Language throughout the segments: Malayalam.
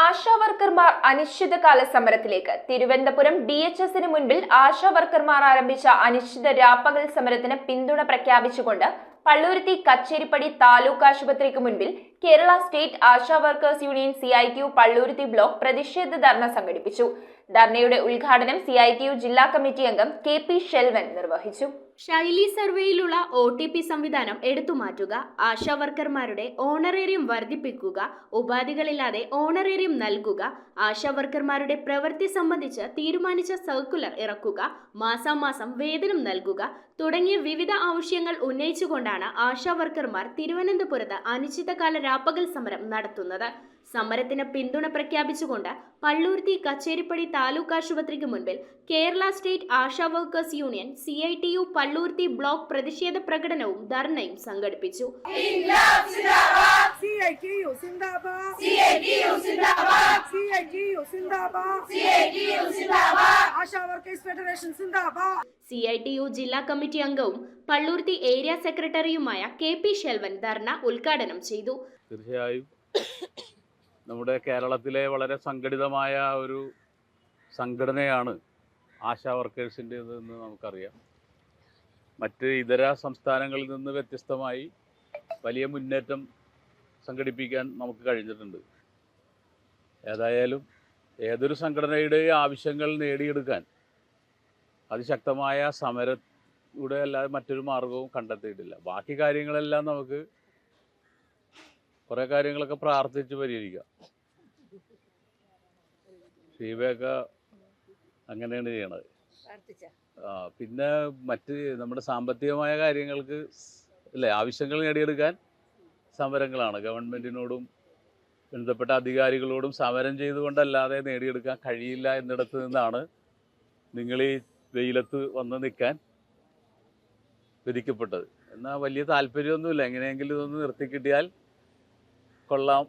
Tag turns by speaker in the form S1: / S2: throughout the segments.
S1: ആശാവർക്കർമാർ അനിശ്ചിതകാല സമരത്തിലേക്ക്. തിരുവനന്തപുരം DHSന് മുൻപിൽ ആശാവർക്കർമാർ ആരംഭിച്ച അനിശ്ചിത രാപ്പകൽ സമരത്തിന് പിന്തുണ പ്രഖ്യാപിച്ചുകൊണ്ട് പള്ളുരുത്തി കച്ചേരിപ്പടി താലൂക്ക് ആശുപത്രിക്ക് മുൻപിൽ Kerala state ASHA workers union CITU Palluruthy block പ്രതിഷേധ ധർണ സംഘടിപ്പിച്ചു. ധർണയുടെ ഉദ്ഘാടനം CITU ജില്ലാ കമ്മിറ്റി അംഗം KP ഷെൽവൻ നിർവഹിച്ചു.
S2: ശൈലി സർവേയിലുള്ള OTP സംവിധാനം എടുത്തുമാറ്റുക, ആശാ വർക്കർമാരുടെ ഓണറേറിയം വർദ്ധിപ്പിക്കുക, ഉപാധികളില്ലാതെ ഓണറേറിയം നൽകുക, ആശാ വർക്കർമാരുടെ പ്രവൃത്തി സംബന്ധിച്ച് തീരുമാനിച്ച സർക്കുലർ ഇറക്കുക, മാസാമാസം വേതനം നൽകുക തുടങ്ങിയ വിവിധ ആവശ്യങ്ങൾ ഉന്നയിച്ചുകൊണ്ടാണ് ആശാ വർക്കർമാർ തിരുവനന്തപുരത്ത് അനിശ്ചിതകാല രാപ്പകൽ സമരം നടത്തുന്നത്. സമരത്തിന് പിന്തുണ പ്രഖ്യാപിച്ചുകൊണ്ട് പള്ളുരുത്തി കച്ചേരിപ്പടി താലൂക്ക് ആശുപത്രിക്ക് മുൻപിൽ Kerala state ASHA workers union CITU Palluruthy block പ്രതിഷേധ പ്രകടനവും ധർണയും സംഘടിപ്പിച്ചു. CITU ജില്ലാ കമ്മിറ്റി അംഗവും പള്ളുരുത്തി ഏരിയ സെക്രട്ടറിയുമായ KP ഷെൽവൻ ധർണ ഉദ്ഘാടനം ചെയ്തു.
S3: തീർച്ചയായും നമ്മുടെ കേരളത്തിലെ വളരെ സംഘടിതമായ ഒരു സംഘടനയാണ് ആശാ വർക്കേഴ്സിൻ്റേതെന്ന് നമുക്കറിയാം. മറ്റ് ഇതര സംസ്ഥാനങ്ങളിൽ നിന്ന് വ്യത്യസ്തമായി വലിയ മുന്നേറ്റം സംഘടിപ്പിക്കാൻ നമുക്ക് കഴിഞ്ഞിട്ടുണ്ട്. ഏതായാലും ഏതൊരു സംഘടനയുടെ ആവശ്യങ്ങൾ നേടിയെടുക്കാൻ അതിശക്തമായ സമരത്തിലൂടെ അല്ലാതെ മറ്റൊരു മാർഗവും കണ്ടെത്തിയിട്ടില്ല. ബാക്കി കാര്യങ്ങളെല്ലാം നമുക്ക് കുറേ കാര്യങ്ങളൊക്കെ പ്രാർത്ഥിച്ച് പരിഹരിക്കാം. ഷീബയൊക്കെ അങ്ങനെയാണ് ചെയ്യണത്. പിന്നെ മറ്റ് നമ്മുടെ സാമ്പത്തികമായ കാര്യങ്ങൾക്ക് അല്ലേ ആവശ്യങ്ങൾ നേടിയെടുക്കാൻ സമരങ്ങളാണ്. ഗവൺമെൻറ്റിനോടും ബന്ധപ്പെട്ട അധികാരികളോടും സമരം ചെയ്തുകൊണ്ടല്ലാതെ നേടിയെടുക്കാൻ കഴിയില്ല എന്നിടത്ത് നിന്നാണ് നിങ്ങൾ ഈ വെയിലത്ത് വന്ന് നിൽക്കാൻ വിധിക്കപ്പെട്ടത്. എന്നാൽ വലിയ താല്പര്യമൊന്നുമില്ല, എങ്ങനെയെങ്കിലും ഇതൊന്ന് നിർത്തിക്കിട്ടിയാൽ കൊള്ളാം.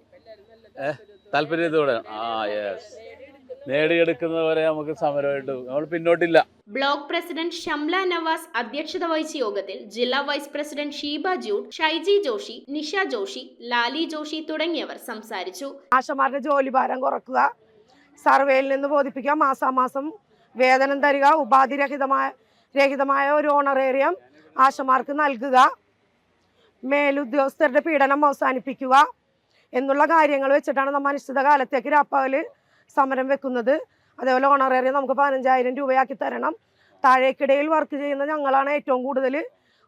S3: താല്പര്യത്തോടെ യെസ് നേടിയെടുക്കുന്നവരെ നമുക്ക് സമരമായിട്ട് നമ്മൾ പിന്നോട്ടില്ല.
S2: ബ്ലോക്ക് പ്രസിഡന്റ് ഷംല നവാസ് അധ്യക്ഷത വഹിച്ച യോഗത്തിൽ ജില്ലാ വൈസ് പ്രസിഡന്റ് ഷീബ ജൂഡ്, ഷൈജി ജോഷി, നിഷ ജോഷി, ലാലി ജോഷി തുടങ്ങിയവർ സംസാരിച്ചു.
S4: ആശമാരുടെ ജോലിഭാരം കുറക്കുക, സർവേയിൽ നിന്ന് ബോധിപ്പിക്കുക, മാസാമാസം വേതനം തരിക, ഉപാധിരഹിതമായ ഒരു ഓണറേറിയം ആശമാർക്ക് നൽകുക, മേലുദ്യോഗസ്ഥരുടെ പീഡനം അവസാനിപ്പിക്കുക എന്നുള്ള കാര്യങ്ങൾ വെച്ചിട്ടാണ് നമ്മൾ അനിശ്ചിത കാലത്തേക്ക് രാപ്പകല് സമരം വെക്കുന്നത്. അതേപോലെ ഓണറേറിയം നമുക്ക് 15,000 രൂപയാക്കി തരണം. താഴേക്കിടയിൽ വർക്ക് ചെയ്യുന്ന ഞങ്ങളാണ് ഏറ്റവും കൂടുതൽ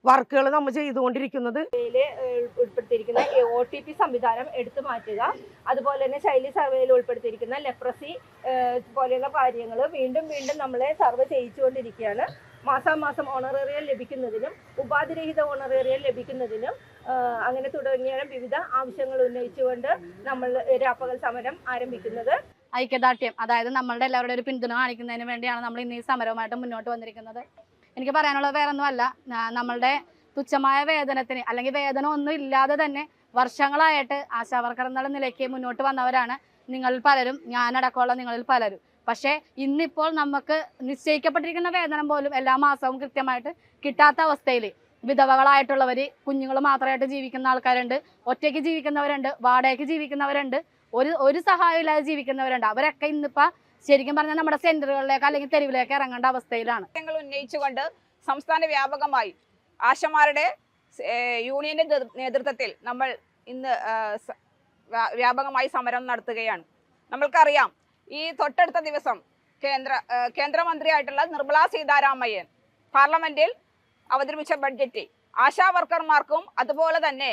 S4: വർക്കുകൾ നമ്മൾ ചെയ്തുകൊണ്ടിരിക്കുന്നത്.
S5: ഉൾപ്പെടുത്തിയിരിക്കുന്ന OTP സംവിധാനം എടുത്തു മാറ്റുക, അതുപോലെ തന്നെ ശൈലി സർവേയിൽ ഉൾപ്പെടുത്തിയിരിക്കുന്ന ലെപ്രസി പോലെയുള്ള കാര്യങ്ങൾ വീണ്ടും നമ്മളെ സർവേ ചെയ്യിച്ചുകൊണ്ടിരിക്കുകയാണ്. മാസാമാസം ഓണറേറിയം ലഭിക്കുന്നതിനും ഉപാധിരഹിത ഓണറേറിയം ലഭിക്കുന്നതിനും അങ്ങനെ തുടങ്ങിയ വിവിധ ആവശ്യങ്ങൾ ഉന്നയിച്ചുകൊണ്ട് നമ്മൾ രാപ്പകൽ സമരം ആരംഭിക്കുന്നത്.
S6: ഐക്യദാർഢ്യം, അതായത് നമ്മളുടെ എല്ലാവരുടെ ഒരു പിന്തുണ കാണിക്കുന്നതിന് വേണ്ടിയാണ് നമ്മൾ ഇന്ന് ഈ സമരവുമായിട്ട് മുന്നോട്ട് വന്നിരിക്കുന്നത്. എനിക്ക് പറയാനുള്ളത് വേറെ ഒന്നുമല്ല, നമ്മളുടെ തുച്ഛമായ വേതനത്തിന് അല്ലെങ്കിൽ വേതനം ഒന്നും ഇല്ലാതെ തന്നെ വർഷങ്ങളായിട്ട് ആശാവർക്കർ എന്നുള്ള നിലയ്ക്ക് മുന്നോട്ട് വന്നവരാണ് നിങ്ങളിൽ പലരും, ഞാനടക്കമുള്ള നിങ്ങളിൽ പലരും. പക്ഷേ ഇന്നിപ്പോൾ നമുക്ക് നിശ്ചയിക്കപ്പെട്ടിരിക്കുന്ന വേതനം പോലും എല്ലാ മാസവും കൃത്യമായിട്ട് കിട്ടാത്ത അവസ്ഥയിൽ വിധവകളായിട്ടുള്ളവർ, കുഞ്ഞുങ്ങൾ മാത്രമായിട്ട് ജീവിക്കുന്ന ആൾക്കാരുണ്ട്, ഒറ്റയ്ക്ക് ജീവിക്കുന്നവരുണ്ട്, വാടകയ്ക്ക് ജീവിക്കുന്നവരുണ്ട്, ഒരു സഹായം ഇല്ലാതെ ജീവിക്കുന്നവരുണ്ട്. അവരൊക്കെ ഇന്നിപ്പോൾ ശരിക്കും പറഞ്ഞാൽ നമ്മുടെ സെന്ററുകളിലേക്ക് അല്ലെങ്കിൽ തെരുവിലേക്ക് ഇറങ്ങേണ്ട അവസ്ഥയിലാണ്.
S7: ഉന്നയിച്ചുകൊണ്ട് സംസ്ഥാന വ്യാപകമായി ആശമാരുടെ യൂണിയന്റെ നേതൃത്വത്തിൽ നമ്മൾ ഇന്ന് വ്യാപകമായി സമരം നടത്തുകയാണ്. നമ്മൾക്കറിയാം, ഈ തൊട്ടടുത്ത ദിവസം കേന്ദ്രമന്ത്രിയായിട്ടുള്ള നിർമ്മലാ സീതാരാമയ്യൻ പാർലമെന്റിൽ അവതരിപ്പിച്ച ബഡ്ജറ്റ് ആശാ വർക്കർമാർക്കും അതുപോലെ തന്നെ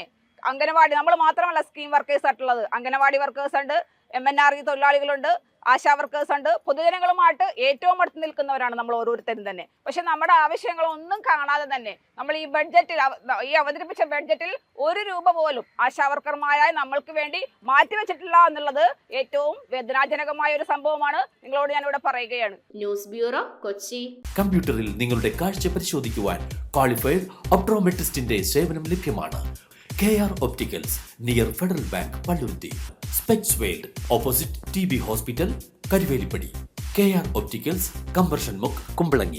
S7: അംഗനവാടി, നമ്മൾ മാത്രമല്ല സ്കീം വർക്കേഴ്സ് ആയിട്ടുള്ളത്, അംഗനവാടി വർക്കേഴ്സ് ഉണ്ട്, MNRE തൊഴിലാളികളുണ്ട്, ആശാ വർക്കേഴ്സ് ഉണ്ട്, പൊതുജനങ്ങളുമായിട്ട് ഏറ്റവും അടുത്ത് നിൽക്കുന്നവരാണ് നമ്മൾ ഓരോരുത്തരും തന്നെ. പക്ഷെ നമ്മുടെ ആവശ്യങ്ങളൊന്നും കാണാതെ തന്നെ നമ്മൾ ഈ ബഡ്ജറ്റിൽ, ഈ അവതരിപ്പിച്ച ബഡ്ജറ്റിൽ 1 രൂപ പോലും ആശാ വർക്കർമാരായി നമ്മൾക്ക് വേണ്ടി മാറ്റിവെച്ചിട്ടില്ല എന്നുള്ളത് ഏറ്റവും വേദനാജനകമായ ഒരു സംഭവമാണ്. നിങ്ങളോട് ഞാനിവിടെ പറയുകയാണ്.
S2: News bureau, Kochi.
S8: കമ്പ്യൂട്ടറിൽ നിങ്ങളുടെ കാഴ്ച പരിശോധിക്കുവാൻ ക്വാളിഫൈഡ് ഒപ്ട്രോമെട്രിസ്റ്റിന്റെ സേവനം ലഭ്യമാണ്. KR Opticals, near Federal Bank, Pallurthi. Specs World, opposite TB Hospital, Karivelippadi. KR Opticals, Conversion Muck, Kumbalangi.